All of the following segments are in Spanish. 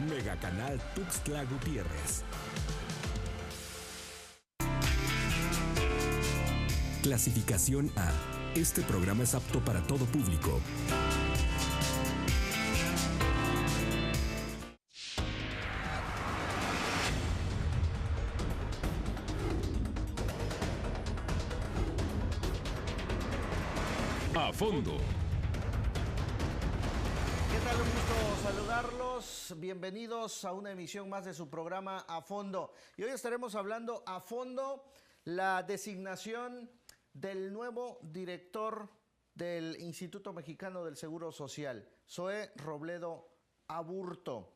Megacanal Tuxtla Gutiérrez. Clasificación A. Este programa es apto para todo público. A fondo. ¿Qué tal? Un gusto saludarlos. Bienvenidos a una emisión más de su programa A Fondo. Y hoy estaremos hablando a fondo la designación del nuevo director del Instituto Mexicano del Seguro Social, Zoé Robledo Aburto,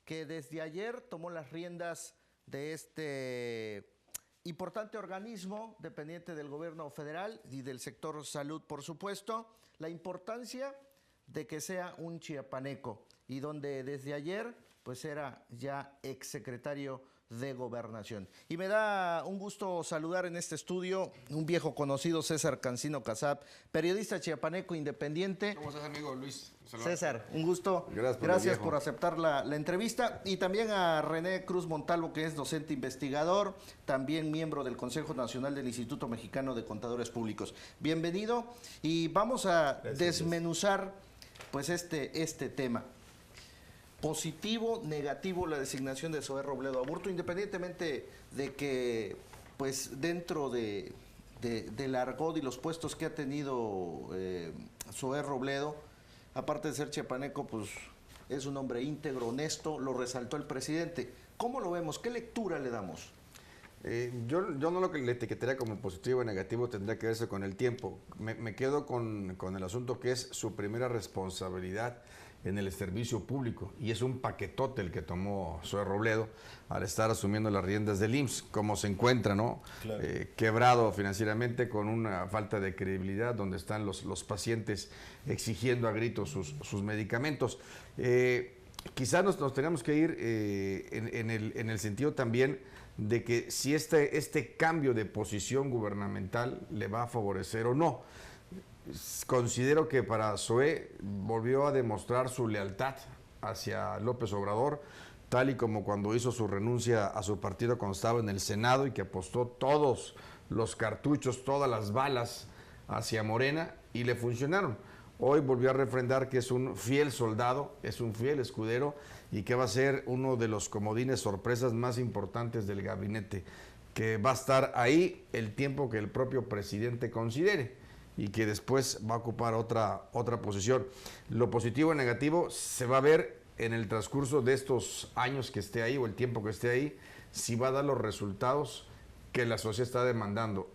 que desde ayer tomó las riendas de este importante organismo dependiente del gobierno federal y del sector salud, por supuesto. La importancia de que sea un chiapaneco y donde desde ayer pues era ya exsecretario de Gobernación. Y me da un gusto saludar en este estudio un viejo conocido, César Cancino Casab, periodista chiapaneco independiente. ¿Cómo estás, amigo Luis? César, un gusto. Gracias por aceptar la entrevista. Y también a René Cruz Montalvo, que es docente investigador, también miembro del Consejo Nacional del Instituto Mexicano de Contadores Públicos. Bienvenido y vamos a desmenuzar pues este tema. Positivo, negativo la designación de Zoé Robledo Aburto, independientemente de que pues dentro del argot y los puestos que ha tenido Zoé Robledo, aparte de ser chiapaneco, pues es un hombre íntegro, honesto, lo resaltó el presidente. ¿Cómo lo vemos? ¿Qué lectura le damos? Yo no lo que le etiquetaría como positivo o negativo, tendría que verse con el tiempo. Me quedo con el asunto que es su primera responsabilidad en el servicio público, y es un paquetote el que tomó Zoé Robledo al estar asumiendo las riendas del IMSS, como se encuentra, ¿no? Claro. Quebrado financieramente, con una falta de credibilidad, donde están los pacientes exigiendo a gritos sus medicamentos. Quizás nos tenemos que ir en el sentido también de que si este cambio de posición gubernamental le va a favorecer o no. Considero que para Zoé volvió a demostrar su lealtad hacia López Obrador, tal y como cuando hizo su renuncia a su partido cuando estaba en el Senado y que apostó todos los cartuchos, todas las balas hacia Morena, y le funcionaron. Hoy volvió a refrendar que es un fiel soldado, es un fiel escudero, y que va a ser uno de los comodines sorpresas más importantes del gabinete, que va a estar ahí el tiempo que el propio presidente considere, y que después va a ocupar otra posición. Lo positivo y negativo se va a ver en el transcurso de estos años que esté ahí, o el tiempo que esté ahí, si va a dar los resultados que la sociedad está demandando,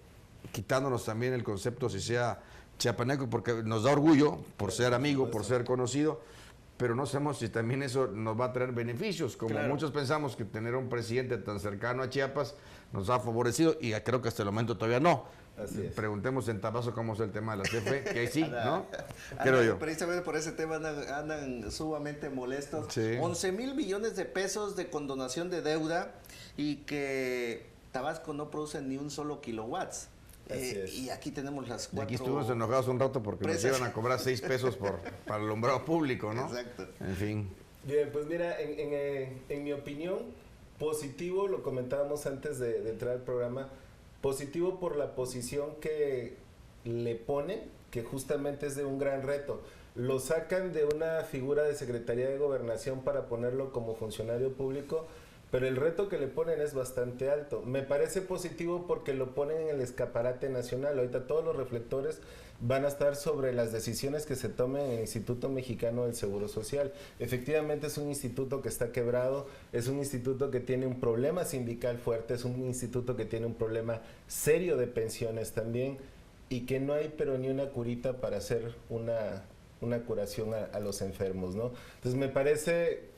quitándonos también el concepto si sea chiapaneco, porque nos da orgullo por ser amigo, por ser conocido, pero no sabemos si también eso nos va a traer beneficios, como claro. Muchos pensamos que tener un presidente tan cercano a Chiapas nos ha favorecido, y creo que hasta el momento todavía no. Así es. Preguntemos en Tabasco cómo es el tema de la CFE, que ahí sí, ¿no? Creo yo. Precisamente por ese tema andan sumamente molestos. Sí. 11,000 millones de pesos de condonación de deuda, y que Tabasco no produce ni un solo kilowatts. Y aquí tenemos las 4. Y aquí estuvimos enojados un rato porque nos iban a cobrar 6 pesos para el alumbrado público, ¿no? Exacto. En fin. Bien, pues mira, en mi opinión, positivo, lo comentábamos antes de entrar al programa, positivo por la posición que le ponen, que justamente es de un gran reto. Lo sacan de una figura de Secretaría de Gobernación para ponerlo como funcionario público, pero el reto que le ponen es bastante alto. Me parece positivo porque lo ponen en el escaparate nacional. Ahorita todos los reflectores van a estar sobre las decisiones que se tomen en el Instituto Mexicano del Seguro Social. Efectivamente es un instituto que está quebrado, es un instituto que tiene un problema sindical fuerte, es un instituto que tiene un problema serio de pensiones también, y que no hay pero ni una curita para hacer una curación a los enfermos, ¿no? Entonces me parece,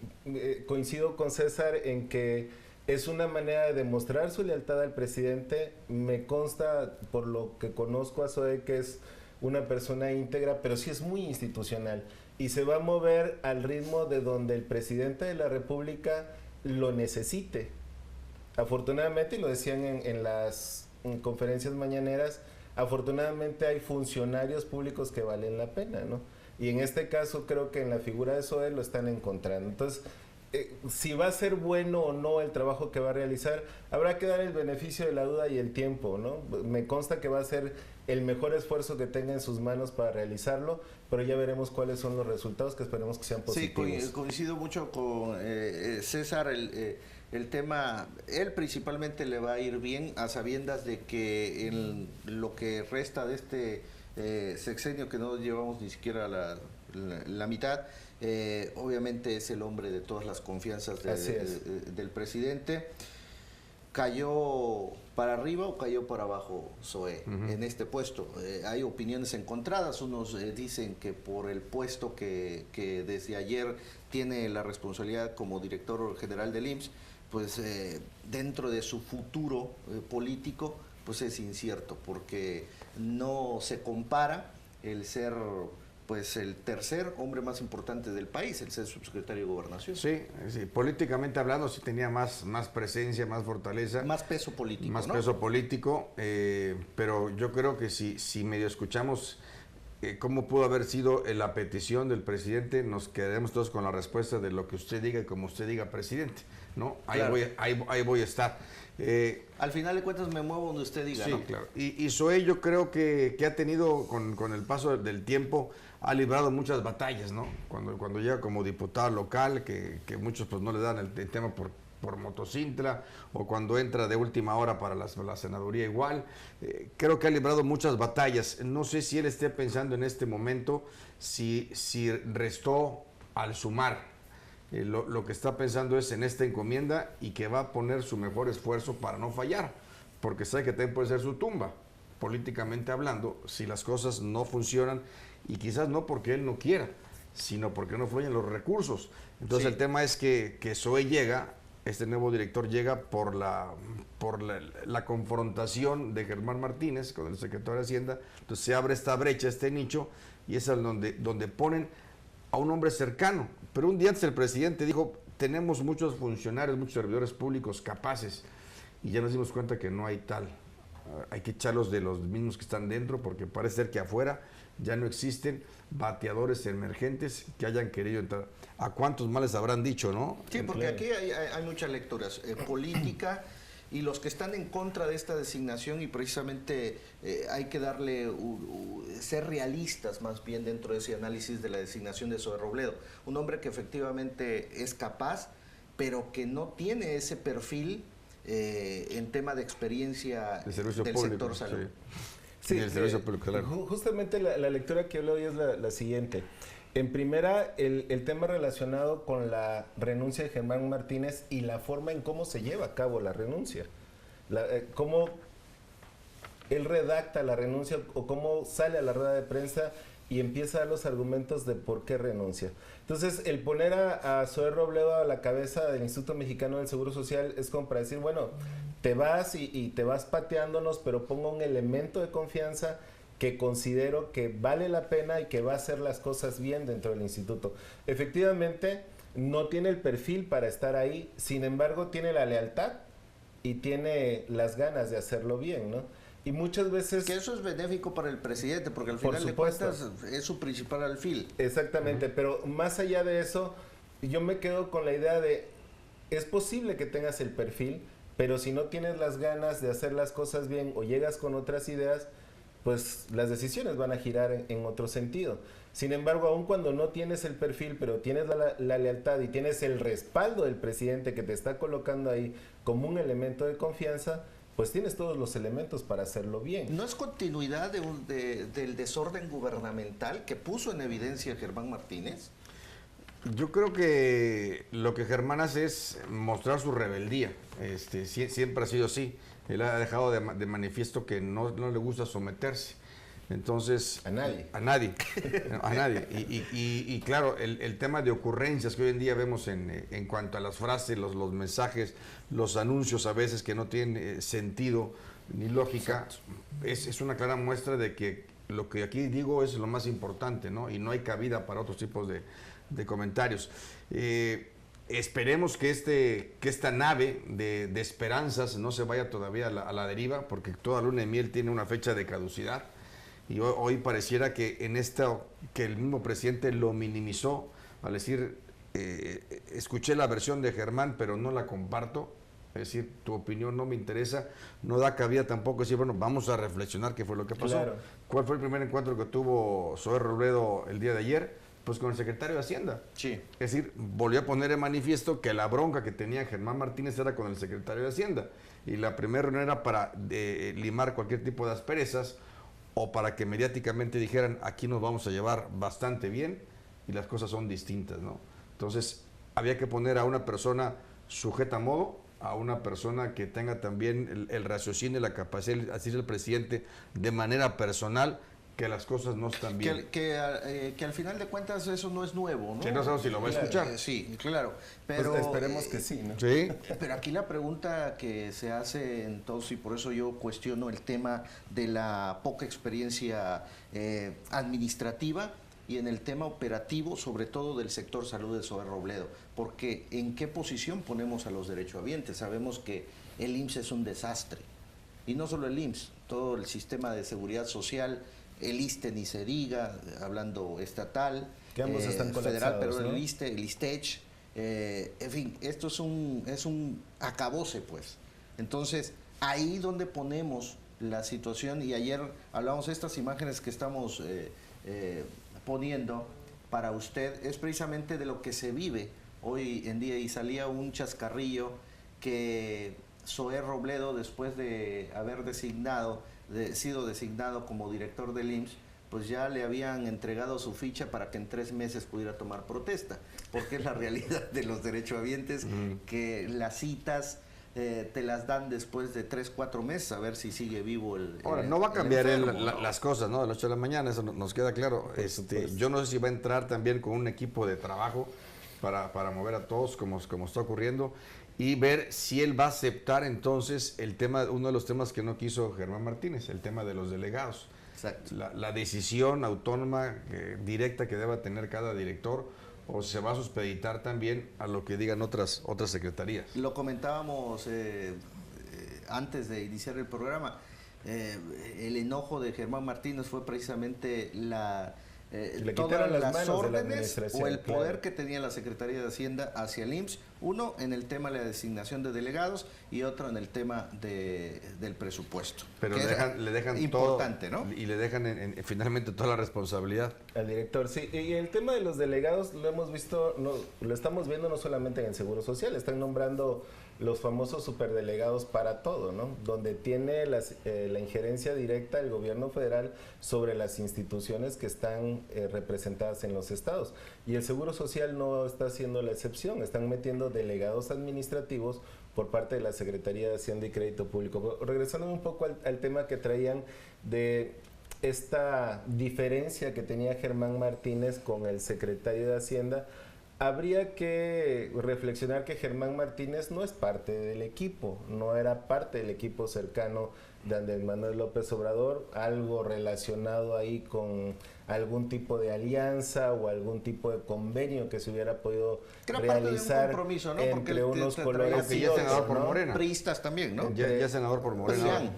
coincido con César en que es una manera de demostrar su lealtad al presidente. Me consta, por lo que conozco a Zoé, que es una persona íntegra, pero sí es muy institucional, y se va a mover al ritmo de donde el presidente de la República lo necesite. Afortunadamente, y lo decían en las conferencias mañaneras, afortunadamente hay funcionarios públicos que valen la pena, ¿no? Y en este caso creo que en la figura de Zoé lo están encontrando. Entonces, si va a ser bueno o no el trabajo que va a realizar, habrá que dar el beneficio de la duda y el tiempo, ¿no? Me consta que va a ser el mejor esfuerzo que tenga en sus manos para realizarlo, pero ya veremos cuáles son los resultados, que esperemos que sean positivos. Sí, coincido mucho con César, el tema, él principalmente le va a ir bien a sabiendas de que en lo que resta de este sexenio, que no llevamos ni siquiera la mitad, obviamente es el hombre de todas las confianzas del presidente. ¿Cayó para arriba o cayó para abajo Zoé en este puesto? Hay opiniones encontradas. Unos dicen que por el puesto que desde ayer tiene la responsabilidad como director general del IMSS, pues dentro de su futuro político, pues es incierto, porque no se compara el ser pues el tercer hombre más importante del país, el ser subsecretario de Gobernación. Sí, políticamente hablando sí tenía más presencia, más fortaleza. Más peso político, Más ¿no? peso político, pero yo creo que si medio escuchamos cómo pudo haber sido la petición del presidente, nos quedaremos todos con la respuesta de lo que usted diga y como usted diga, presidente, ¿no? Claro. Ahí voy a estar. Al final de cuentas me muevo donde usted diga, sí, ¿no? Claro. Y Zoé yo creo que ha tenido, con el paso del tiempo, ha librado muchas batallas, ¿no? Cuando llega como diputado local, que muchos pues no le dan el tema por Motocintla, o cuando entra de última hora para la senaduría igual. Creo que ha librado muchas batallas. No sé si él esté pensando en este momento si restó al sumar. Lo que está pensando es en esta encomienda y que va a poner su mejor esfuerzo para no fallar, porque sabe que también puede ser su tumba, políticamente hablando, si las cosas no funcionan, y quizás no porque él no quiera, sino porque no fluyen los recursos. Entonces el tema es que Zoé llega, este nuevo director llega por la confrontación de Germán Martínez con el secretario de Hacienda. Entonces se abre esta brecha, este nicho, y es donde ponen a un hombre cercano. Pero un día antes el presidente dijo, tenemos muchos funcionarios, muchos servidores públicos capaces, y ya nos dimos cuenta que no hay tal. Hay que echarlos de los mismos que están dentro, porque parece ser que afuera ya no existen bateadores emergentes que hayan querido entrar. ¿A cuántos más les habrán dicho, no? Sí, porque aquí hay muchas lecturas. Política y los que están en contra de esta designación, y precisamente hay que darle, ser realistas más bien dentro de ese análisis de la designación de Zoé Robledo. Un hombre que efectivamente es capaz, pero que no tiene ese perfil en tema de experiencia del sector salud. Sí, el servicio público, claro. Justamente la lectura que yo le doy es la siguiente. En primera, el tema relacionado con la renuncia de Germán Martínez y la forma en cómo se lleva a cabo la renuncia. Cómo él redacta la renuncia o cómo sale a la rueda de prensa y empieza a dar los argumentos de por qué renuncia. Entonces, el poner a Zoé Robledo a la cabeza del Instituto Mexicano del Seguro Social es como para decir, bueno, te vas y te vas pateándonos, pero pongo un elemento de confianza que considero que vale la pena y que va a hacer las cosas bien dentro del instituto. Efectivamente, no tiene el perfil para estar ahí, sin embargo, tiene la lealtad y tiene las ganas de hacerlo bien, ¿no? Y muchas veces... Que eso es benéfico para el presidente, porque al final de cuentas es su principal alfil. Exactamente, pero más allá de eso, yo me quedo con la idea de, es posible que tengas el perfil, pero si no tienes las ganas de hacer las cosas bien o llegas con otras ideas, pues las decisiones van a girar en otro sentido. Sin embargo, aun cuando no tienes el perfil, pero tienes la lealtad y tienes el respaldo del presidente que te está colocando ahí como un elemento de confianza, pues tienes todos los elementos para hacerlo bien. ¿No es continuidad del desorden gubernamental que puso en evidencia Germán Martínez? Yo creo que lo que Germán hace es mostrar su rebeldía. Siempre ha sido así. Él ha dejado de manifiesto que no le gusta someterse. Entonces... A nadie. A nadie. A nadie. Y claro, el tema de ocurrencias que hoy en día vemos en cuanto a las frases, los mensajes, los anuncios a veces que no tienen sentido ni lógica, es una clara muestra de que lo que aquí digo es lo más importante, ¿no? Y no hay cabida para otros tipos de comentarios. Esperemos que esta nave de esperanzas no se vaya todavía a la deriva, porque toda luna de miel tiene una fecha de caducidad, y hoy pareciera que que el mismo presidente lo minimizó al decir, escuché la versión de Germán, pero no la comparto. Es decir, tu opinión no me interesa, no da cabida tampoco decir, bueno, vamos a reflexionar qué fue lo que pasó. Claro. ¿Cuál fue el primer encuentro que tuvo Zoé Robledo el día de ayer? Pues con el secretario de Hacienda. Sí. Es decir, volvió a poner en manifiesto que la bronca que tenía Germán Martínez era con el secretario de Hacienda. Y la primera reunión era para limar cualquier tipo de asperezas o para que mediáticamente dijeran, aquí nos vamos a llevar bastante bien y las cosas son distintas, ¿no? Entonces, había que poner a una persona sujeta a modo, a una persona que tenga también el raciocinio y la capacidad de decirle al presidente de manera personal que las cosas no están bien. Que al final de cuentas eso no es nuevo, ¿no? Que no sabemos si lo va a escuchar. Sí, claro. Pero Pues esperemos que sí, ¿no? Sí. Pero aquí la pregunta que se hace entonces, y por eso yo cuestiono el tema de la poca experiencia administrativa y en el tema operativo, sobre todo del sector salud de Zoé Robledo, porque ¿en qué posición ponemos a los derechohabientes? Sabemos que el IMSS es un desastre, y no solo el IMSS, todo el sistema de seguridad social, el ISSSTE ni se diga, hablando estatal, Que ambos están federal, pero colapsados, ¿no? el ISSSTE, el ISTECH, en fin, esto es un acabose, pues. Entonces, ahí donde ponemos la situación, y ayer hablamos de estas imágenes que estamos poniendo para usted, es precisamente de lo que se vive hoy en día, y salía un chascarrillo que Zoé Robledo, después de haber sido designado como director del IMSS, pues ya le habían entregado su ficha para que en 3 meses pudiera tomar protesta, porque es la realidad de los derechohabientes, que las citas te las dan después de 3, 4 meses, a ver si sigue vivo el Ahora, no va a cambiar enfermo, ¿no? las cosas, ¿no? De las 8 de la mañana, eso nos queda claro. Yo no sé si va a entrar también con un equipo de trabajo para mover a todos, como está ocurriendo, y ver si él va a aceptar entonces uno de los temas que no quiso Germán Martínez, el tema de los delegados. Exacto. La decisión autónoma directa que deba tener cada director, o se va a supeditar también a lo que digan otras secretarías. Lo comentábamos antes de iniciar el programa. El enojo de Germán Martínez fue precisamente Le todas quitaron las las manos de la órdenes administración, o el poder claro. que tenía la Secretaría de Hacienda hacia el IMSS, uno en el tema de la designación de delegados y otro en el tema del presupuesto. Pero le dejan importante, todo, ¿no? y le dejan finalmente toda la responsabilidad. Al director, sí. Y el tema de los delegados lo hemos visto, lo estamos viendo no solamente en el Seguro Social, están nombrando los famosos superdelegados para todo, ¿no? Donde tiene la injerencia directa del gobierno federal sobre las instituciones que están representadas en los estados. Y el Seguro Social no está haciendo la excepción, están metiendo delegados administrativos por parte de la Secretaría de Hacienda y Crédito Público. Regresando un poco al tema que traían de esta diferencia que tenía Germán Martínez con el secretario de Hacienda, habría que reflexionar que Germán Martínez no es parte del equipo, no era parte del equipo cercano de Andrés Manuel López Obrador, algo relacionado ahí con algún tipo de alianza o algún tipo de convenio que se hubiera podido realizar compromiso, ¿no? entre unos colores que y ya es otros, senador por ¿no? Morena. Priistas también, ¿no? Ya es senador por Morena.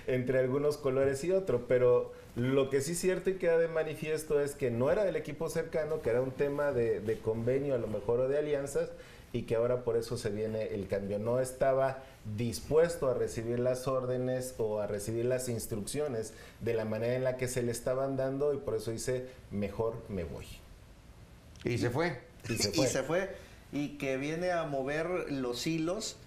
Entre algunos colores y otro, pero lo que sí es cierto y queda de manifiesto es que no era del equipo cercano, que era un tema de convenio a lo mejor o de alianzas, y que ahora por eso se viene el cambio. No estaba dispuesto a recibir las órdenes o a recibir las instrucciones de la manera en la que se le estaban dando, y por eso dice, mejor me voy. Y se fue. Y se Y se fue. Y que viene a mover los hilos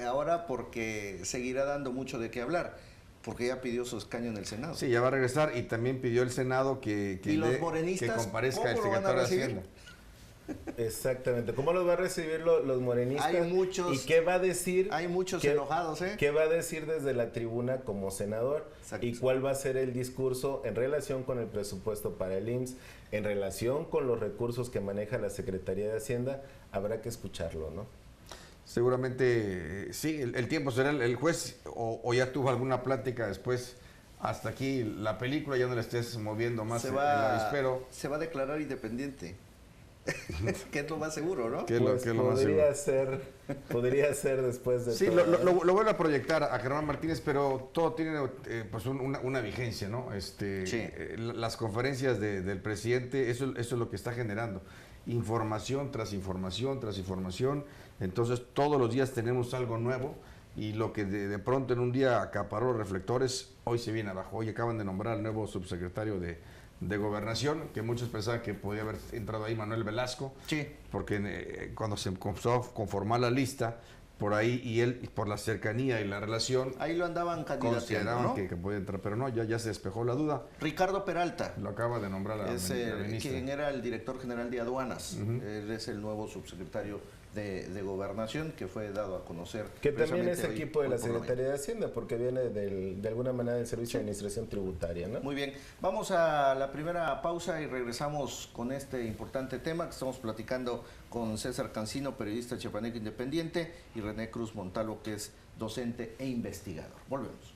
ahora, porque seguirá dando mucho de qué hablar, porque ya pidió su escaño en el Senado. Sí, ya va a regresar, y también pidió el Senado que los morenistas, que comparezca el ¿cómo lo van a secretario de recibir? Hacienda. Exactamente. ¿Cómo los va a recibir los morenistas? Hay muchos, ¿Y qué va a decir? hay muchos enojados, ¿eh? ¿Qué va a decir desde la tribuna como senador? Exacto. ¿Y cuál va a ser el discurso en relación con el presupuesto para el IMSS? En relación con los recursos que maneja la Secretaría de Hacienda, habrá que escucharlo, ¿no? Seguramente sí, el tiempo será el juez, o ya tuvo alguna plática después. Hasta aquí la película, ya no le estés moviendo más el avispero. Se va a declarar independiente. Que es lo más seguro, ¿no? Que es lo más seguro. Podría ser después de Sí, todo. lo vuelvo a proyectar a Germán Martínez, pero todo tiene pues una vigencia, ¿no? Sí. Las conferencias del presidente, eso es lo que está generando. Información tras información tras información. Entonces, todos los días tenemos algo nuevo y lo que de pronto en un día acaparó los reflectores, hoy se viene abajo. Hoy acaban de nombrar al nuevo subsecretario de Gobernación, que muchos pensaban que podía haber entrado ahí Manuel Velasco, Sí. porque cuando se comenzó a conformar la lista, por ahí, y él, por la cercanía y la relación, Ahí lo andaban candidateando, consideraban ¿no? que podía entrar, pero no, ya se despejó la duda. Ricardo Peralta. Lo acaba de nombrar la Es ministra. quien era el director general de aduanas. Él es el nuevo subsecretario de Gobernación que fue dado a conocer. Que también es precisamente hoy- equipo de la hoy por la Secretaría de Hacienda, porque viene de alguna manera del Servicio de Administración Tributaria, ¿no? Muy bien, vamos a la primera pausa y regresamos con este importante tema que estamos platicando con César Cancino, periodista chiapaneco independiente, y René Cruz Montalvo, que es docente e investigador. Volvemos.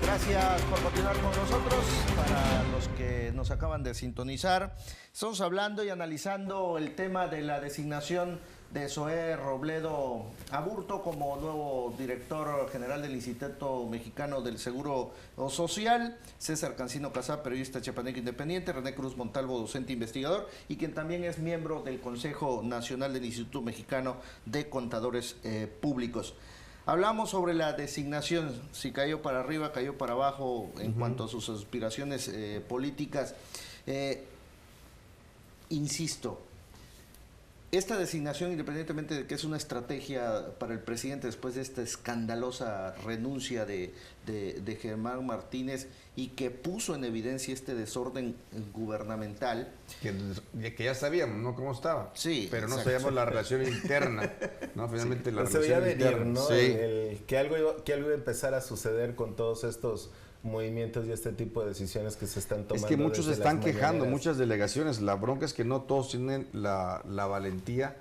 Gracias por continuar con nosotros. Para los que nos acaban de sintonizar, estamos hablando y analizando el tema de la designación de Zoé Robledo Aburto como nuevo director general del Instituto Mexicano del Seguro Social, César Cancino Casá, periodista chiapaneco independiente, René Cruz Montalvo, docente investigador, y quien también es miembro del Consejo Nacional del Instituto Mexicano de Contadores Públicos. Hablamos sobre la designación, si cayó para arriba, cayó para abajo en cuanto a sus aspiraciones políticas. Insisto, esta designación, independientemente de que es una estrategia para el presidente después de esta escandalosa renuncia de Germán Martínez y que puso en evidencia este desorden gubernamental. Que ya sabíamos, ¿no? Cómo estaba. Sí, pero no exacto. sabíamos la relación interna, ¿no? Finalmente Sí. la Se veía relación venir, interna. ¿no? Sí. Que algo iba a empezar a suceder con todos estos movimientos y este tipo de decisiones que se están tomando. Es que muchos se desde están las quejando, mañaneras. muchas delegaciones. La bronca es que no todos tienen la valentía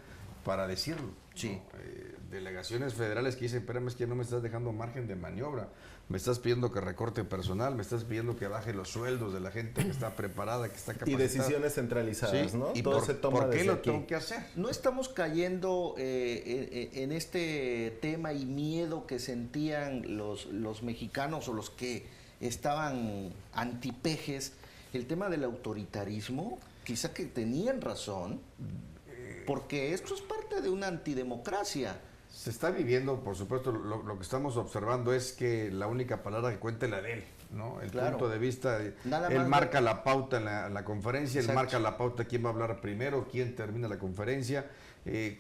para decirlo. Sí. ¿no? Delegaciones federales que dicen, espérame, es que no me estás dejando margen de maniobra. Me estás pidiendo que recorte personal, me estás pidiendo que baje los sueldos de la gente que está preparada, que está capacitada. Y decisiones centralizadas, Sí. ¿no? ¿Y Todo se toma por qué desde lo aquí. tengo que hacer? No estamos cayendo en este tema y miedo que sentían los mexicanos o los que estaban antipejes, el tema del autoritarismo, quizá que tenían razón, porque esto es parte de una antidemocracia. Se está viviendo, por supuesto, lo que estamos observando es que la única palabra que cuenta es la de él, ¿no? El Claro. punto de vista, Nada él más marca la pauta en la conferencia, Exacto. él marca la pauta quién va a hablar primero, quién termina la conferencia,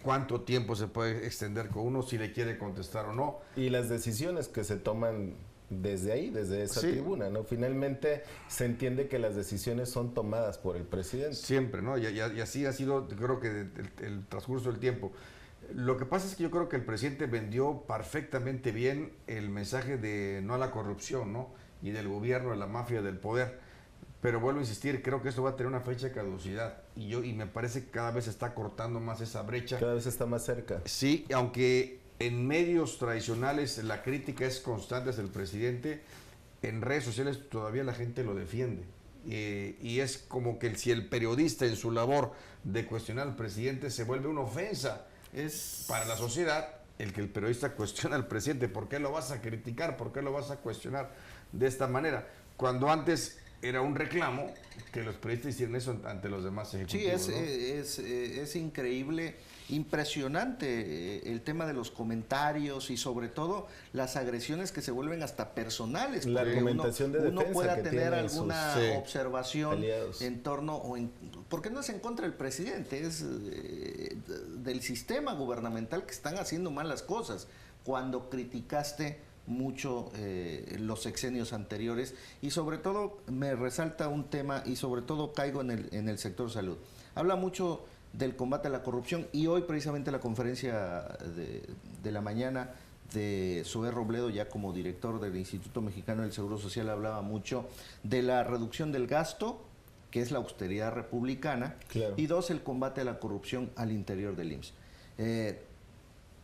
cuánto tiempo se puede extender con uno, si le quiere contestar o no. Y las decisiones que se toman desde ahí, desde esa Sí. tribuna, ¿no? Finalmente se entiende que las decisiones son tomadas por el presidente. Siempre, ¿no? Y así ha sido, creo que el transcurso del tiempo. Lo que pasa es que yo creo que el presidente vendió perfectamente bien el mensaje de no a la corrupción, ¿no? Y del gobierno, de la mafia, del poder. Pero vuelvo a insistir, creo que esto va a tener una fecha de caducidad. Y me parece que cada vez se está cortando más esa brecha. Cada vez está más cerca. Sí, aunque en medios tradicionales la crítica es constante hacia el presidente, en redes sociales todavía la gente lo defiende. Y es como que si el periodista en su labor de cuestionar al presidente se vuelve una ofensa. Es para la sociedad el que el periodista cuestiona al presidente. ¿Por qué lo vas a criticar? ¿Por qué lo vas a cuestionar de esta manera? Cuando antes era un reclamo que los periodistas hicieran eso ante los demás ejecutivos. Sí, es increíble, impresionante el tema de los comentarios y sobre todo las agresiones que se vuelven hasta personales. La porque argumentación de uno defensa pueda que tener tienen sus alguna observación aliados. en torno, porque no es en contra del presidente, es del sistema gubernamental que están haciendo mal las cosas. Cuando criticaste mucho los sexenios anteriores y sobre todo me resalta un tema y sobre todo caigo en el sector salud. Habla mucho del combate a la corrupción y hoy precisamente la conferencia de la mañana de Zoé Robledo, ya como director del Instituto Mexicano del Seguro Social, hablaba mucho de la reducción del gasto que es la austeridad republicana, Claro. y 2, el combate a la corrupción al interior del IMSS.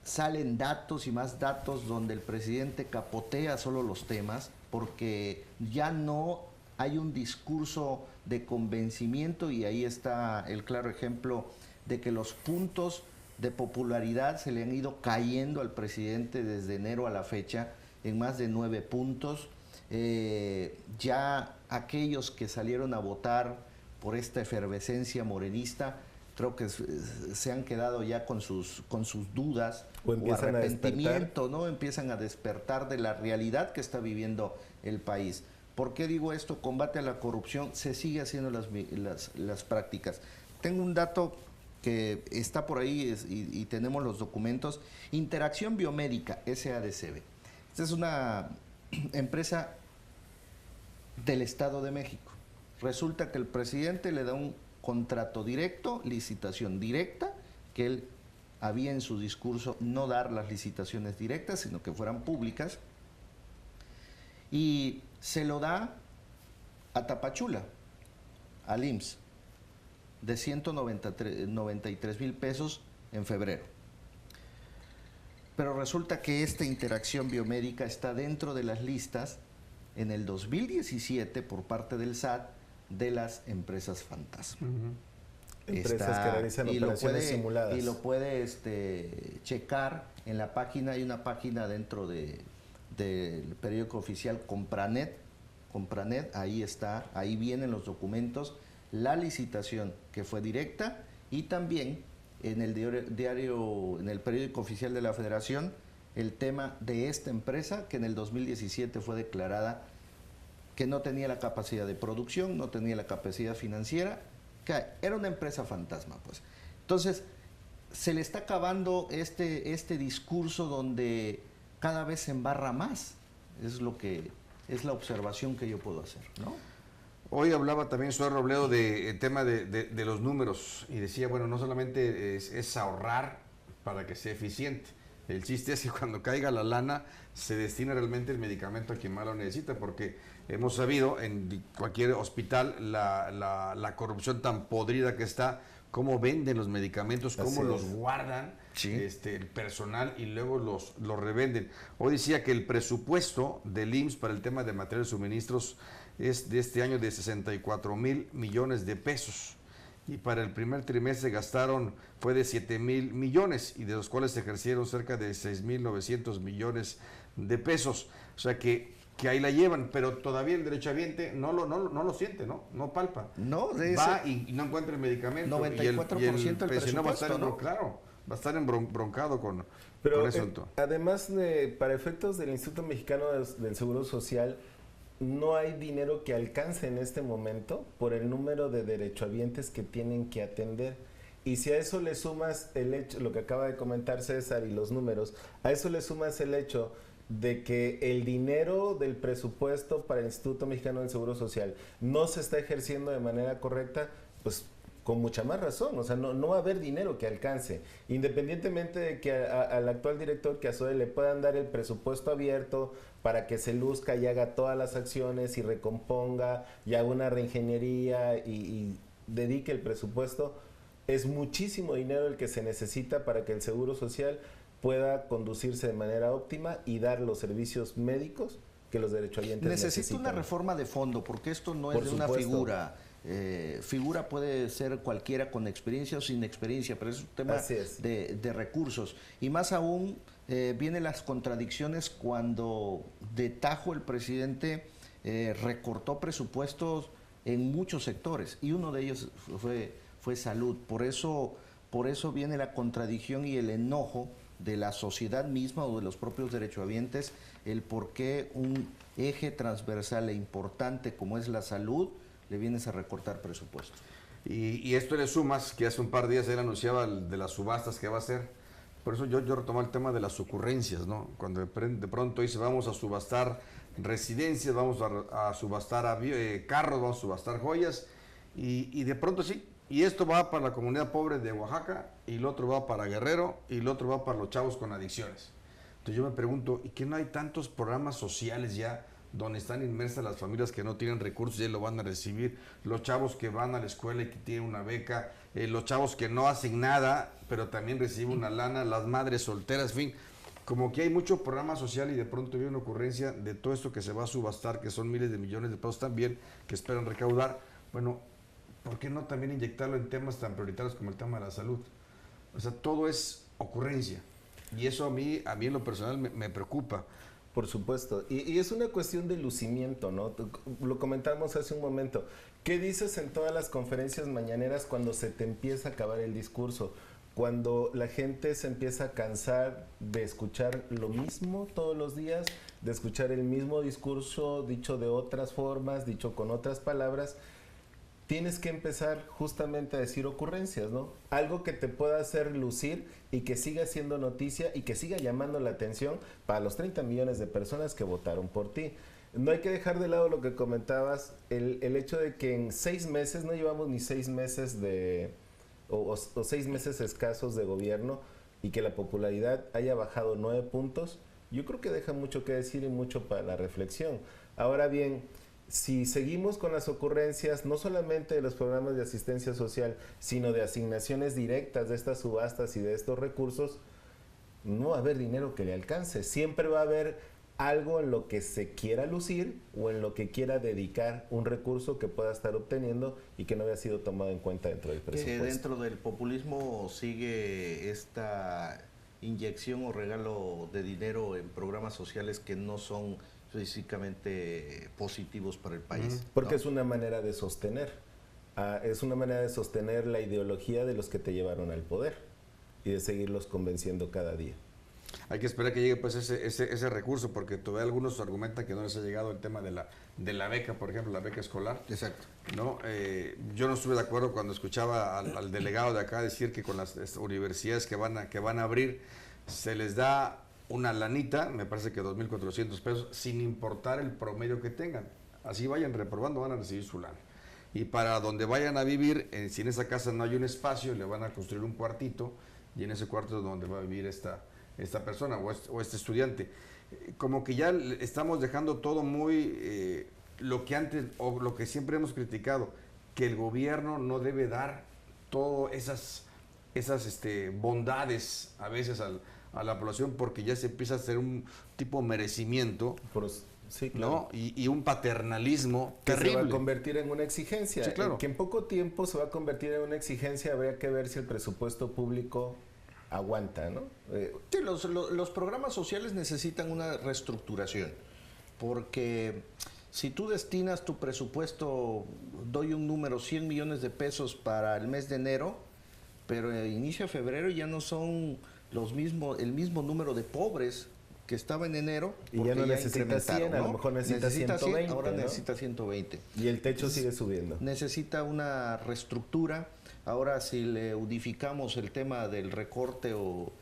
Salen datos y más datos donde el presidente capotea solo los temas porque ya no hay un discurso de convencimiento, y ahí está el claro ejemplo de que los puntos de popularidad se le han ido cayendo al presidente desde enero a la fecha en más de 9 puntos. Ya aquellos que salieron a votar por esta efervescencia morenista, creo que se han quedado ya con sus dudas O empiezan a arrepentimiento, ¿no? Empiezan a despertar de la realidad que está viviendo el país. ¿Por qué digo esto? Combate a la corrupción, se sigue haciendo las prácticas. Tengo un dato que está por ahí y tenemos los documentos. Interacción Biomédica, SADCB. Esta es una empresa del Estado de México. Resulta que el presidente le da un contrato directo, licitación directa, que él había en su discurso no dar las licitaciones directas, sino que fueran públicas, y se lo da a Tapachula, al IMSS, de 193,000 pesos en febrero. Pero resulta que esta interacción biomédica está dentro de las listas en el 2017 por parte del SAT de las empresas fantasma. Empresas que realizan operaciones simuladas. Y lo puede checar en la página. Hay una página dentro del periódico oficial Compranet, ahí está, ahí vienen los documentos, la licitación que fue directa, y también en el diario, en el periódico oficial de la Federación, el tema de esta empresa que en el 2017 fue declarada que no tenía la capacidad de producción, no tenía la capacidad financiera, que era una empresa fantasma, pues. Entonces, se le está acabando este discurso donde cada vez se embarra más. Es la observación que yo puedo hacer, ¿no? Hoy hablaba también Zoé Robledo del tema de los números y decía, bueno, no solamente es ahorrar para que sea eficiente. El chiste es que cuando caiga la lana se destina realmente el medicamento a quien más lo necesita, porque hemos sabido en cualquier hospital la corrupción tan podrida que está, cómo venden los medicamentos, cómo los guardan, sí, el personal, y luego los revenden. Hoy decía que el presupuesto del IMSS para el tema de materiales y suministros es de este año de 64,000 millones de pesos. Y para el primer trimestre fue de 7,000 millones, y de los cuales se ejercieron cerca de 6,900 millones de pesos. O sea que ahí la llevan, pero todavía el derechohabiente no lo siente, no palpa. No, va y no encuentra el medicamento. 94% del presupuesto, va a estar ¿no? Claro, va a estar embroncado con eso. Además, para efectos del Instituto Mexicano del Seguro Social, no hay dinero que alcance en este momento por el número de derechohabientes que tienen que atender. Y si a eso le sumas el hecho, lo que acaba de comentar César y los números, a eso le sumas el hecho de que el dinero del presupuesto para el Instituto Mexicano del Seguro Social no se está ejerciendo de manera correcta, pues con mucha más razón, o sea, no va a haber dinero que alcance, independientemente de que al actual director, que a Zoe le puedan dar el presupuesto abierto para que se luzca y haga todas las acciones y recomponga y haga una reingeniería y dedique el presupuesto. Es muchísimo dinero el que se necesita para que el Seguro Social pueda conducirse de manera óptima y dar los servicios médicos que los derechohabientes necesitan. Necesita una reforma de fondo, porque esto no es de una figura. Figura puede ser cualquiera con experiencia o sin experiencia, pero es un tema de recursos. Y más aún, vienen las contradicciones cuando de tajo el presidente recortó presupuestos en muchos sectores, y uno de ellos fue salud. Por eso viene la contradicción y el enojo de la sociedad misma o de los propios derechohabientes, el por qué un eje transversal e importante como es la salud le vienes a recortar presupuesto. Y esto le sumas que hace un par de días él anunciaba de las subastas que va a hacer. Por eso yo retomo el tema de las ocurrencias, ¿no? Cuando de pronto dice vamos a subastar residencias, vamos a subastar carros, vamos a subastar joyas, y de pronto sí. Y esto va para la comunidad pobre de Oaxaca, y el otro va para Guerrero, y el otro va para los chavos con adicciones. Entonces yo me pregunto, ¿y qué no hay tantos programas sociales ya donde están inmersas las familias que no tienen recursos, ya lo van a recibir, los chavos que van a la escuela y que tienen una beca, los chavos que no hacen nada, pero también reciben una lana, las madres solteras, en fin, como que hay mucho programa social y de pronto viene una ocurrencia de todo esto que se va a subastar, que son miles de millones de pesos también, que esperan recaudar. Bueno, ¿por qué no también inyectarlo en temas tan prioritarios como el tema de la salud? O sea, todo es ocurrencia. Y eso a mí en lo personal me preocupa. Por supuesto, y es una cuestión de lucimiento, ¿no? Lo comentamos hace un momento. ¿Qué dices en todas las conferencias mañaneras cuando se te empieza a acabar el discurso? Cuando la gente se empieza a cansar de escuchar lo mismo todos los días, de escuchar el mismo discurso dicho de otras formas, dicho con otras palabras, tienes que empezar justamente a decir ocurrencias, ¿no? Algo que te pueda hacer lucir y que siga siendo noticia y que siga llamando la atención para los 30 millones de personas que votaron por ti. No hay que dejar de lado lo que comentabas, el hecho de que en 6 meses, no llevamos ni 6 meses o 6 meses escasos de gobierno y que la popularidad haya bajado 9 puntos, yo creo que deja mucho que decir y mucho para la reflexión. Ahora bien, si seguimos con las ocurrencias, no solamente de los programas de asistencia social, sino de asignaciones directas de estas subastas y de estos recursos, no va a haber dinero que le alcance. Siempre va a haber algo en lo que se quiera lucir o en lo que quiera dedicar un recurso que pueda estar obteniendo y que no había sido tomado en cuenta dentro del presupuesto. Que dentro del populismo sigue esta inyección o regalo de dinero en programas sociales que no son físicamente positivos para el país. Porque ¿no? es una manera de sostener. Es una manera de sostener la ideología de los que te llevaron al poder y de seguirlos convenciendo cada día. Hay que esperar que llegue pues ese recurso, porque todavía algunos argumentan que no les ha llegado el tema de la beca, por ejemplo, la beca escolar. Exacto. ¿No? Yo no estuve de acuerdo cuando escuchaba al delegado de acá decir que con las universidades que van a abrir se les da una lanita, me parece que 2.400 pesos, sin importar el promedio que tengan. Así vayan reprobando, van a recibir su lana. Y para donde vayan a vivir, si en esa casa no hay un espacio, le van a construir un cuartito, y en ese cuarto es donde va a vivir esta persona o este estudiante. Como que ya estamos dejando todo muy lo que antes o lo que siempre hemos criticado, que el gobierno no debe dar todas esas bondades a veces a la población, porque ya se empieza a hacer un tipo de merecimiento, sí, claro, ¿no? Y un paternalismo que terrible. se va a convertir en una exigencia. Sí, claro. Que en poco tiempo se va a convertir en una exigencia. Habría que ver si el presupuesto público aguanta, ¿no? Sí, los programas sociales necesitan una reestructuración, porque si tú destinas tu presupuesto, doy un número, 100 millones de pesos para el mes de enero, pero a inicio de febrero ya no son el mismo número de pobres que estaba en enero. Y ya no necesita 100, ¿no? A lo mejor necesita 120, 100, ahora ¿no? necesita 120. Y el techo sigue subiendo. Necesita una reestructura. Ahora, si le unificamos el tema del recorte o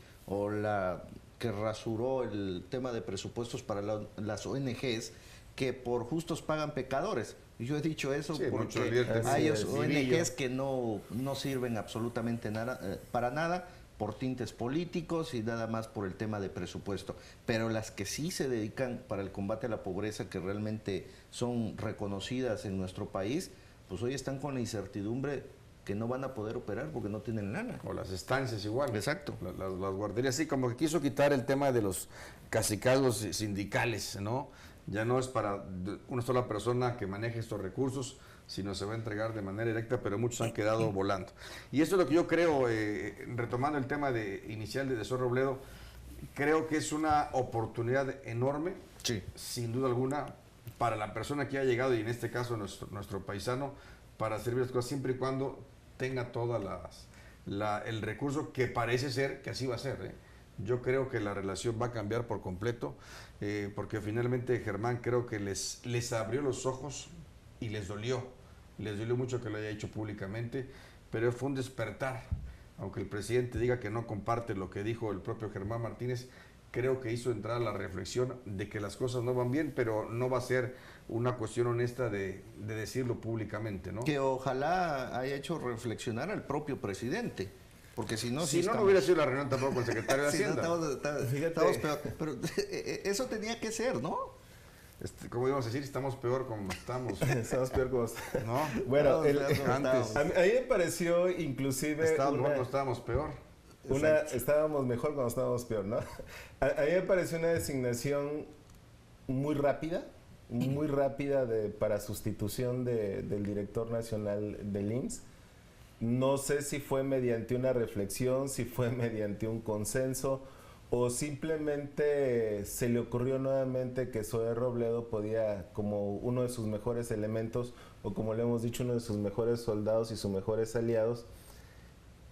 la que rasuró el tema de presupuestos para las ONGs, que por justos pagan pecadores. Yo he dicho eso, sí, porque hay ONGs que no sirven absolutamente nada, para nada, por tintes políticos y nada más por el tema de presupuesto. Pero las que sí se dedican para el combate a la pobreza, que realmente son reconocidas en nuestro país, pues hoy están con la incertidumbre que no van a poder operar porque no tienen lana. O las estancias igual. Exacto. Las guarderías, sí, como que quiso quitar el tema de los cacicazgos sindicales, ¿no? Ya no es para una sola persona que maneje estos recursos, sino se va a entregar de manera directa, pero muchos han quedado volando. Y eso es lo que yo creo, retomando el tema inicial de Zoe Robledo, creo que es una oportunidad enorme, sí, sin duda alguna, para la persona que ha llegado, y en este caso nuestro paisano, para hacer las cosas siempre y cuando tenga toda el recurso, que parece ser que así va a ser. Yo creo que la relación va a cambiar por completo, porque finalmente Germán creo que les abrió los ojos y les dolió mucho que lo haya hecho públicamente, pero fue un despertar. Aunque el presidente diga que no comparte lo que dijo el propio Germán Martínez, creo que hizo entrar a la reflexión de que las cosas no van bien, pero no va a ser una cuestión honesta de decirlo públicamente, ¿no? Que ojalá haya hecho reflexionar al propio presidente, porque si no... Si no hubiera sido la reunión tampoco el secretario de Hacienda. Estamos peor, pero eso tenía que ser, ¿no? ¿Cómo íbamos a decir? Estamos peor como estamos. Estamos peor como ¿No? Bueno, antes. a mí me pareció inclusive... Estábamos mejor cuando estábamos peor. Estábamos mejor cuando estábamos peor, ¿no? A mí me pareció una designación muy rápida para sustitución del director nacional del IMSS. No sé si fue mediante una reflexión, si fue mediante un consenso o simplemente se le ocurrió nuevamente que Zoé Robledo podía, como uno de sus mejores elementos, o como le hemos dicho, uno de sus mejores soldados y sus mejores aliados,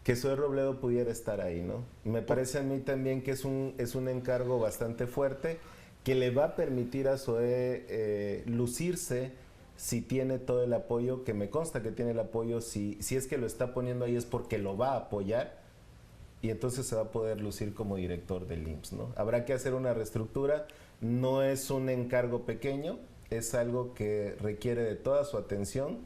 que Zoé Robledo pudiera estar ahí, ¿no? Me parece a mí también que es un encargo bastante fuerte, que le va a permitir a Zoé lucirse si tiene todo el apoyo, que me consta que tiene el apoyo, si es que lo está poniendo ahí es porque lo va a apoyar, y entonces se va a poder lucir como director del IMSS, ¿no? Habrá que hacer una reestructura, no es un encargo pequeño, es algo que requiere de toda su atención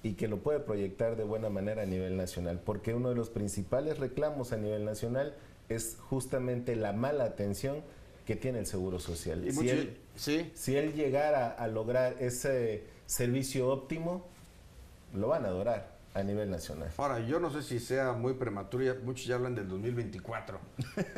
y que lo puede proyectar de buena manera a nivel nacional, porque uno de los principales reclamos a nivel nacional es justamente la mala atención que tiene el Seguro Social. Si él llegara a lograr ese servicio óptimo, lo van a adorar a nivel nacional. Ahora, yo no sé si sea muy prematuro, muchos ya hablan del 2024,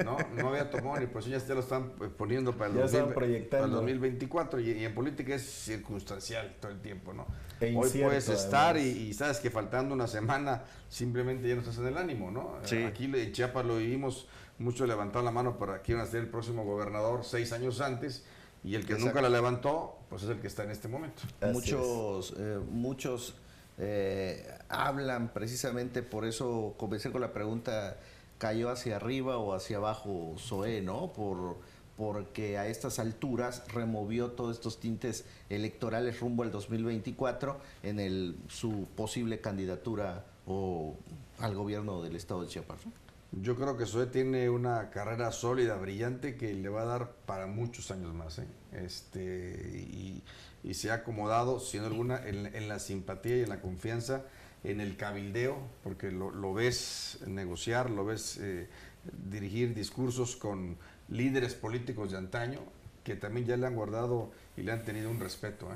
¿no? No había tomado ni posición, ya lo están poniendo para el, para el 2024 y en política es circunstancial todo el tiempo, ¿no? Hoy puedes estar y sabes que faltando una semana simplemente ya no estás en el ánimo, ¿no? Sí. Aquí en Chiapas lo vivimos, muchos levantaron la mano para que iban a ser el próximo gobernador 6 años antes y el que nunca la levantó, pues es el que está en este momento. Muchos hablan precisamente, por eso comencé con la pregunta, ¿cayó hacia arriba o hacia abajo Zoé, no? Porque a estas alturas removió todos estos tintes electorales rumbo al 2024 en su posible candidatura al gobierno del estado de Chiapas, ¿no? Yo creo que Zoé tiene una carrera sólida, brillante, que le va a dar para muchos años más, y se ha acomodado, sin alguna, en la simpatía y en la confianza, en el cabildeo, porque lo ves negociar, lo ves dirigir discursos con líderes políticos de antaño, que también ya le han guardado y le han tenido un respeto,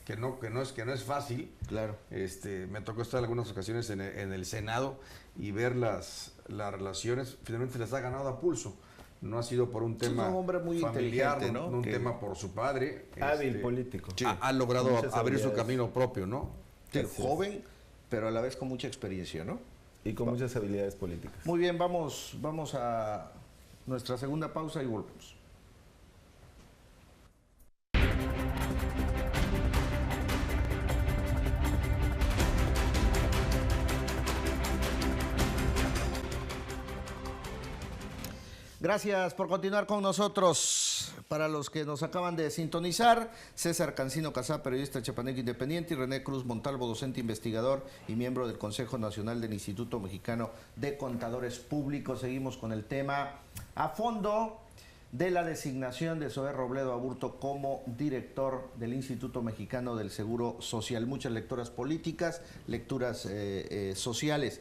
que no es fácil. Claro. Me tocó estar en algunas ocasiones en el Senado y ver las relaciones, finalmente se las ha ganado a pulso. No ha sido por un tema muy familiar, ¿no? Un tema por su padre. Hábil político. Ha logrado abrir su camino propio, ¿no? Sí, joven, pero a la vez con mucha experiencia, ¿no? Y con muchas habilidades políticas. Muy bien, vamos a nuestra segunda pausa y volvemos. Gracias por continuar con nosotros. Para los que nos acaban de sintonizar, César Cancino Casá, periodista chiapaneco independiente, y René Cruz Montalvo, docente investigador y miembro del Consejo Nacional del Instituto Mexicano de Contadores Públicos. Seguimos con el tema a fondo de la designación de Zoé Robledo Aburto como director del Instituto Mexicano del Seguro Social. Muchas lecturas políticas, lecturas sociales.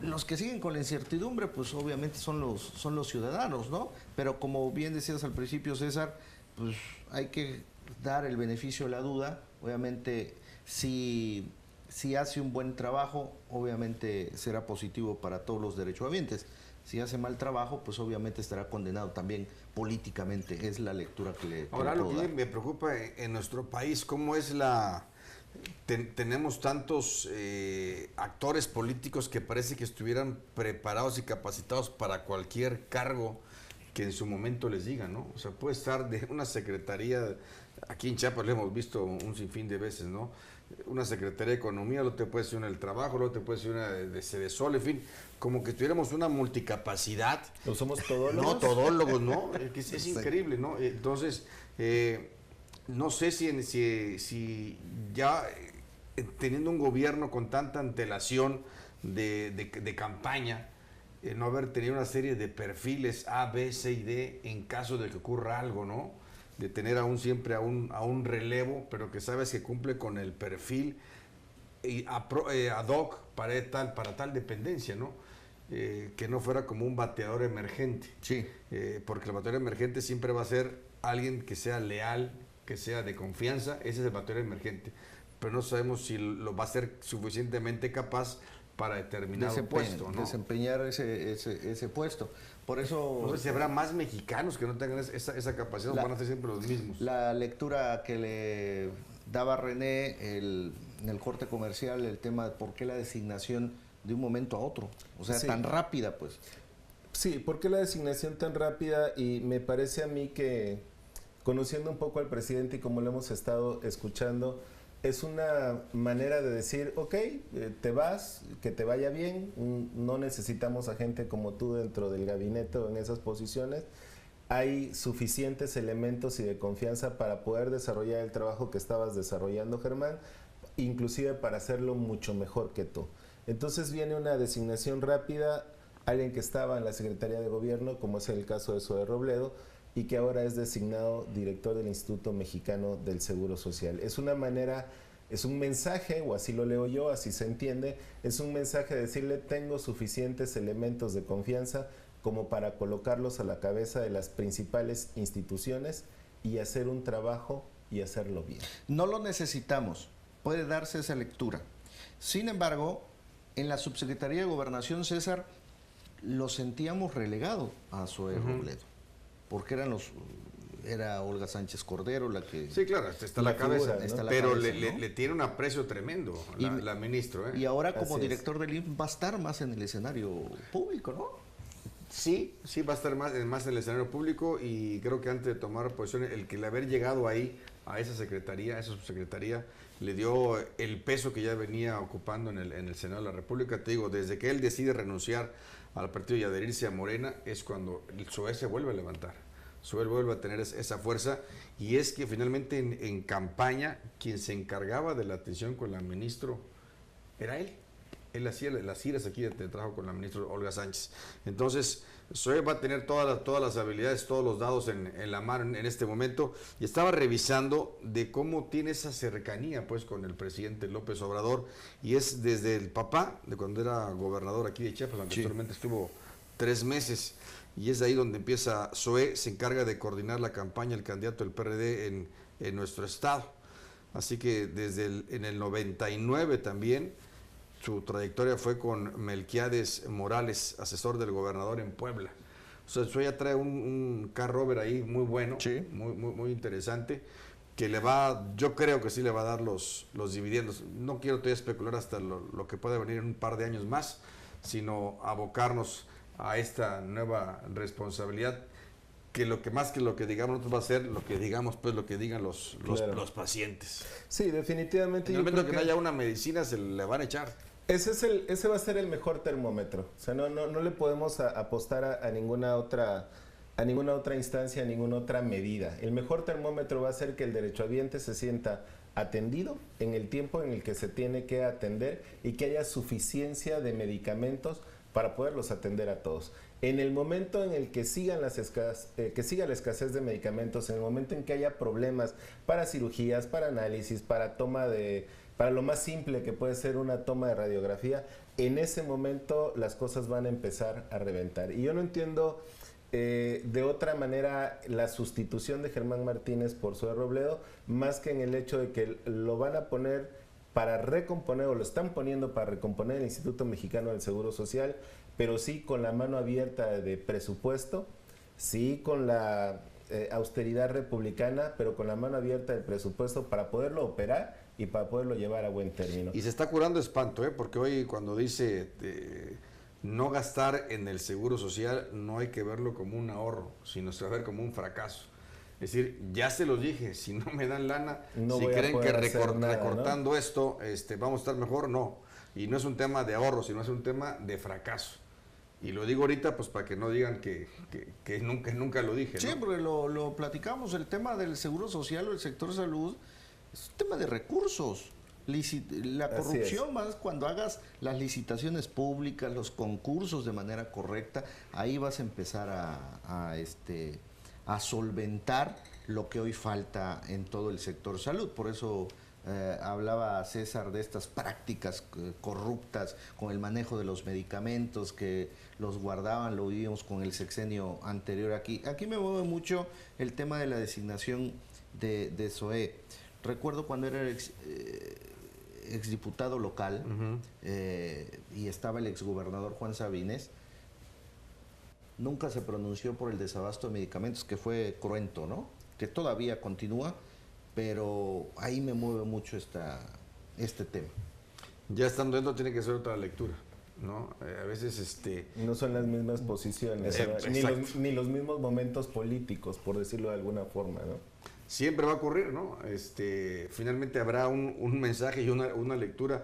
Los que siguen con la incertidumbre, pues obviamente son los ciudadanos, ¿no? Pero como bien decías al principio, César, pues hay que dar el beneficio de la duda. Obviamente, si hace un buen trabajo, obviamente será positivo para todos los derechohabientes. Si hace mal trabajo, pues obviamente estará condenado también políticamente. Es la lectura que le Ahora, lo que me preocupa en nuestro país, ¿cómo es tenemos tantos actores políticos que parece que estuvieran preparados y capacitados para cualquier cargo que en su momento les digan, ¿no? O sea, puede estar de una secretaría, aquí en Chiapas lo hemos visto un sinfín de veces, ¿no? Una secretaría de Economía, luego te puede ser una del Trabajo, luego te puede ser una de Sedesol, en fin, como que tuviéramos una multicapacidad. ¿No somos todólogos? No, todólogos, ¿no? Es increíble, ¿no? Entonces, no sé si ya teniendo un gobierno con tanta antelación de campaña, no haber tenido una serie de perfiles A, B, C y D en caso de que ocurra algo, ¿no? De tener siempre a un relevo, pero que sabes que cumple con el perfil ad hoc para tal dependencia, ¿no? Que no fuera como un bateador emergente. Sí. Porque el bateador emergente siempre va a ser alguien que sea leal que sea de confianza, ese es el material emergente. Pero no sabemos si lo va a ser suficientemente capaz para determinado puesto, ¿no? Desempeñar ese puesto. Por eso... No sé si habrá más mexicanos que no tengan esa capacidad, o van a ser siempre los mismos. La lectura que le daba René en el corte comercial, el tema de por qué la designación de un momento a otro, o sea, Sí. tan rápida, pues. Sí, ¿por qué la designación tan rápida? Y me parece a mí que, conociendo un poco al presidente y como lo hemos estado escuchando, es una manera de decir, ok, te vas, que te vaya bien, no necesitamos a gente como tú dentro del gabinete o en esas posiciones, hay suficientes elementos y de confianza para poder desarrollar el trabajo que estabas desarrollando, Germán, inclusive para hacerlo mucho mejor que tú. Entonces viene una designación rápida, alguien que estaba en la Secretaría de Gobierno, como es el caso de Zoe Robledo, y que ahora es designado director del Instituto Mexicano del Seguro Social. Es una manera, es un mensaje, o así lo leo yo, así se entiende, es un mensaje de decirle, tengo suficientes elementos de confianza como para colocarlos a la cabeza de las principales instituciones y hacer un trabajo y hacerlo bien. No lo necesitamos, puede darse esa lectura. Sin embargo, en la Subsecretaría de Gobernación, César, lo sentíamos relegado a Zoe Robledo, porque era Olga Sánchez Cordero la que... Sí, claro, está la cabeza, figura, ¿no? Está la pero cabeza, ¿no? le tiene un aprecio tremendo la ministra. Y ahora como Así es. director del INPS va a estar más en el escenario público, ¿no? Sí, va a estar más en el escenario público, y creo que antes de tomar posición, el haber llegado ahí, a esa secretaría, a esa subsecretaría, le dio el peso que ya venía ocupando en el Senado de la República. Te digo, desde que él decide renunciar al partido y adherirse a Morena, es cuando el PSOE se vuelve a levantar. PSOE vuelve a tener esa fuerza, y es que finalmente en campaña, quien se encargaba de la atención con la ministra era él. Él hacía las giras aquí de trabajo con la ministra Olga Sánchez. Entonces, Zoe va a tener todas las habilidades, todos los dados en la mano en este momento. Y estaba revisando de cómo tiene esa cercanía pues con el presidente López Obrador. Y es desde el papá, de cuando era gobernador aquí de Chiapas, aunque solamente estuvo 3 meses. Y es de ahí donde empieza Zoe, se encarga de coordinar la campaña del candidato del PRD en nuestro estado. Así que en el 99 también, su trayectoria fue con Melquiades Morales, asesor del gobernador en Puebla. O sea, eso ya trae un car rover ahí muy bueno, Sí. muy interesante, que yo creo que sí le va a dar los dividendos. No quiero todavía especular hasta lo que puede venir en un par de años más, sino abocarnos a esta nueva responsabilidad, que lo que digamos nosotros va a ser lo que digamos, pues lo que digan los pacientes. Sí, definitivamente. En el yo momento creo que no haya una medicina, se le van a echar. Ese va a ser el mejor termómetro. O sea, no le podemos apostar a ninguna otra instancia, a ninguna otra medida. El mejor termómetro va a ser que el derechohabiente se sienta atendido en el tiempo en el que se tiene que atender y que haya suficiencia de medicamentos para poderlos atender a todos. En el momento en el que siga la escasez de medicamentos, en el momento en que haya problemas para cirugías, para análisis, para lo más simple que puede ser una toma de radiografía, en ese momento las cosas van a empezar a reventar. Y yo no entiendo de otra manera la sustitución de Germán Martínez por Zoe Robledo, más que en el hecho de que lo van a poner para recomponer, o lo están poniendo para recomponer el Instituto Mexicano del Seguro Social, pero sí con la mano abierta de presupuesto, sí con la austeridad republicana, pero con la mano abierta del presupuesto para poderlo operar y para poderlo llevar a buen término. Y se está curando espanto, porque hoy cuando dice no gastar en el seguro social, no hay que verlo como un ahorro, sino se va a ver como un fracaso. Es decir, ya se los dije, si no me dan lana, No si voy a creen que poder hacer nada, recortando ¿no? esto vamos a estar mejor, no. Y no es un tema de ahorro, sino es un tema de fracaso. Y lo digo ahorita pues para que no digan que nunca lo dije, Sí, ¿no? porque lo platicamos, el tema del seguro social o el sector salud es un tema de recursos. La Así corrupción, más cuando hagas las licitaciones públicas, los concursos de manera correcta, ahí vas a empezar a solventar lo que hoy falta en todo el sector salud. Por eso hablaba César de estas prácticas corruptas con el manejo de los medicamentos que los guardaban, lo vivimos con el sexenio anterior aquí. Aquí me mueve mucho el tema de la designación de SOE. Recuerdo cuando era exdiputado local y estaba el exgobernador Juan Sabines, nunca se pronunció por el desabasto de medicamentos, que fue cruento, ¿no? Que todavía continúa, pero ahí me mueve mucho este tema. Ya estando dentro tiene que ser otra lectura, ¿no? A veces no son las mismas posiciones, ni los mismos momentos políticos, por decirlo de alguna forma, ¿no? Siempre va a ocurrir, ¿no? Finalmente habrá un mensaje y una lectura.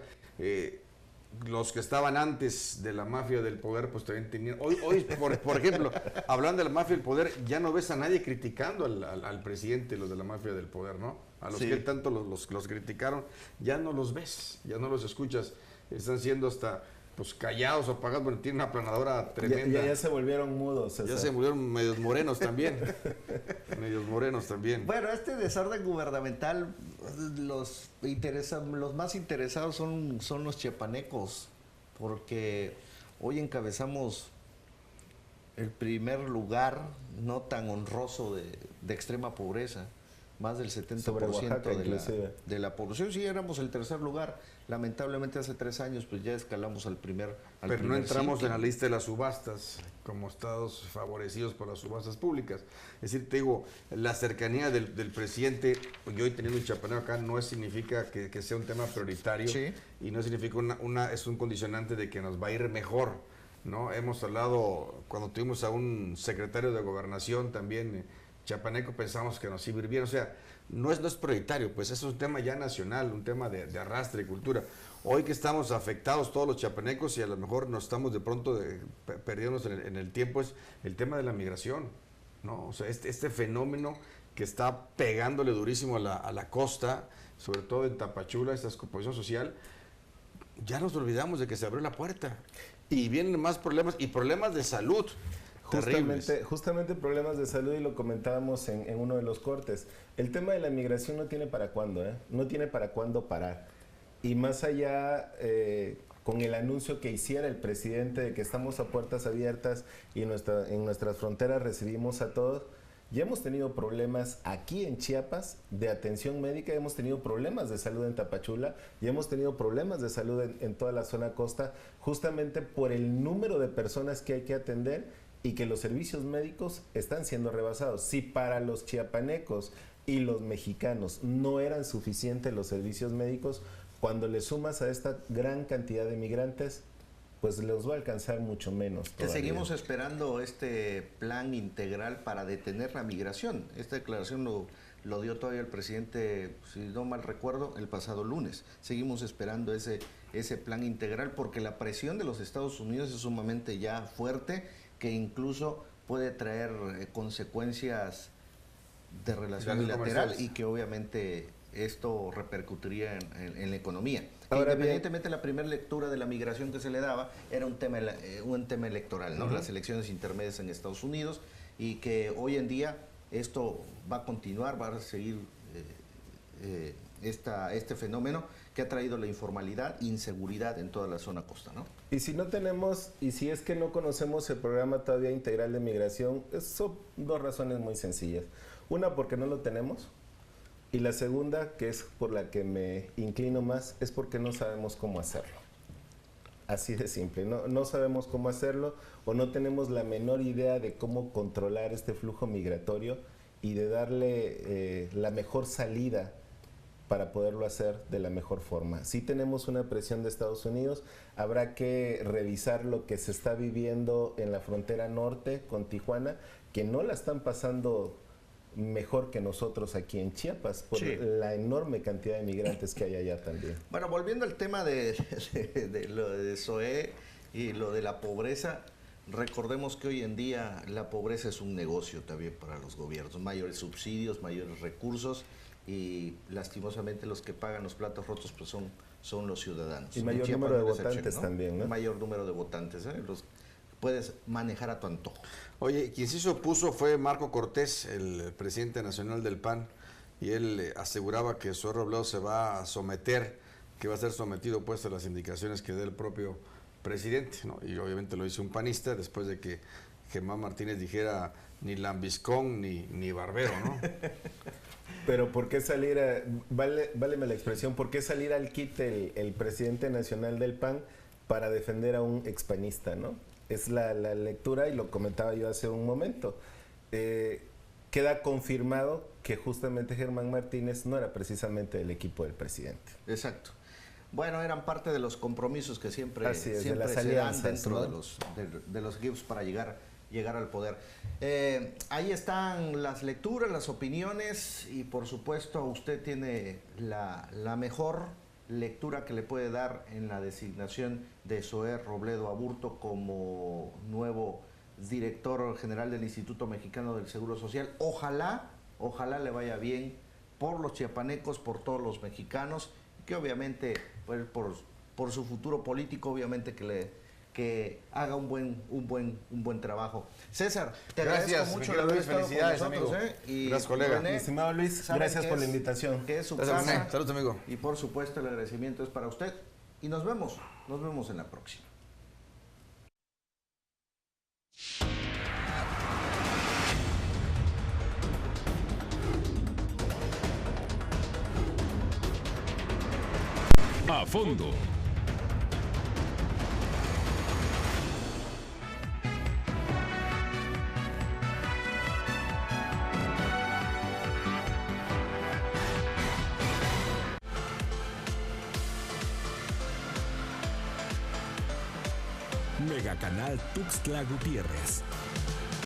Los que estaban antes de la mafia del poder, pues también tenían... Hoy por ejemplo, hablando de la mafia del poder, ya no ves a nadie criticando al presidente, los de la mafia del poder, ¿no? A los que él tanto los criticaron, ya no los ves, ya no los escuchas. Están siendo hasta pues callados o apagados, pero tienen una aplanadora tremenda. Ya se volvieron mudos. Ya se volvieron medios morenos también. Medios morenos también. Bueno, este desorden gubernamental, los más interesados son los chiapanecos, porque hoy encabezamos el primer lugar no tan honroso de extrema pobreza. Más del 70% de la población. Sí, éramos el tercer lugar. Lamentablemente hace 3 años pues ya escalamos al primer Pero no entramos en la lista de las subastas como estados favorecidos por las subastas públicas. Es decir, te digo, la cercanía del presidente, yo hoy teniendo un chiapaneco acá, no significa que sea un tema prioritario, sí, y no significa es un condicionante de que nos va a ir mejor, ¿no? Hemos hablado, cuando tuvimos a un secretario de Gobernación también, chiapaneco, pensamos que nos iba a ir bien, o sea, no es prioritario, pues es un tema ya nacional, un tema de arrastre y cultura. Hoy que estamos afectados todos los chiapanecos y a lo mejor nos estamos de pronto perdiéndonos en el tiempo, es el tema de la migración, ¿no? O sea, este fenómeno que está pegándole durísimo a la costa, sobre todo en Tapachula, esta descomposición social, ya nos olvidamos de que se abrió la puerta y vienen más problemas y problemas de salud. Justamente problemas de salud, y lo comentábamos en uno de los cortes. El tema de la migración no tiene para cuándo, no tiene para cuándo parar. Y más allá, con el anuncio que hiciera el presidente de que estamos a puertas abiertas y en nuestras fronteras recibimos a todos, ya hemos tenido problemas aquí en Chiapas de atención médica, hemos tenido problemas de salud en Tapachula, y hemos tenido problemas de salud en toda la zona costa, justamente por el número de personas que hay que atender y que los servicios médicos están siendo rebasados. Si para los chiapanecos y los mexicanos no eran suficientes los servicios médicos, cuando le sumas a esta gran cantidad de migrantes, pues los va a alcanzar mucho menos todavía. Seguimos esperando este plan integral para detener la migración. Esta declaración lo dio todavía el presidente, si no mal recuerdo, el pasado lunes. Seguimos esperando ese plan integral porque la presión de los Estados Unidos es sumamente ya fuerte, que incluso puede traer consecuencias de relación bilateral y que obviamente esto repercutiría en la economía. Ahora, independientemente de la primera lectura de la migración que se le daba, era un tema electoral, ¿no? Las elecciones intermedias en Estados Unidos, y que hoy en día esto va a continuar, va a seguir este fenómeno que ha traído la informalidad e inseguridad en toda la zona costa, ¿no? Y si es que no conocemos el programa todavía integral de migración, son 2 razones muy sencillas. Una, porque no lo tenemos, y la segunda, que es por la que me inclino más, es porque no sabemos cómo hacerlo. Así de simple, no sabemos cómo hacerlo, o no tenemos la menor idea de cómo controlar este flujo migratorio y de darle la mejor salida para poderlo hacer de la mejor forma. Si tenemos una presión de Estados Unidos, habrá que revisar lo que se está viviendo en la frontera norte con Tijuana, que no la están pasando mejor que nosotros aquí en Chiapas, por la enorme cantidad de migrantes que hay allá también. Bueno, volviendo al tema de lo de SOE y lo de la pobreza, recordemos que hoy en día la pobreza es un negocio también para los gobiernos, mayores subsidios, mayores recursos, y lastimosamente los que pagan los platos rotos pues son los ciudadanos. Y mayor número de votantes también, ¿no? Mayor número de votantes, los puedes manejar a tu antojo. Oye, quien sí se opuso fue Marco Cortés, el presidente nacional del PAN, y él aseguraba que Zoé Robledo se va a someter, que va a ser sometido pues a las indicaciones que dé el propio presidente, ¿no? Y obviamente lo hizo un panista después de que Germán Martínez dijera ni lambiscón ni barbero, ¿no? Pero ¿por qué salir váleme la expresión, ¿por qué salir al quite el presidente nacional del PAN para defender a un expanista, ¿no? Es la lectura, y lo comentaba yo hace un momento. Queda confirmado que justamente Germán Martínez no era precisamente del equipo del presidente. Exacto. Bueno, eran parte de los compromisos que siempre se dan dentro, ¿no?, de los equipos para llegar al poder. Ahí están las lecturas, las opiniones, y por supuesto usted tiene la mejor lectura que le puede dar en la designación de Zoé Robledo Aburto como nuevo director general del Instituto Mexicano del Seguro Social. Ojalá le vaya bien por los chiapanecos, por todos los mexicanos, que obviamente pues, por su futuro político, obviamente que haga un buen trabajo. César, te agradezco mucho la haber estado con nosotros, y gracias, colega. Mi estimado Luis, gracias por la invitación. Que es su gracias, casa. Saludos, amigo. Y por supuesto el agradecimiento es para usted. Y nos vemos en la próxima. A fondo. Megacanal Tuxtla Gutiérrez.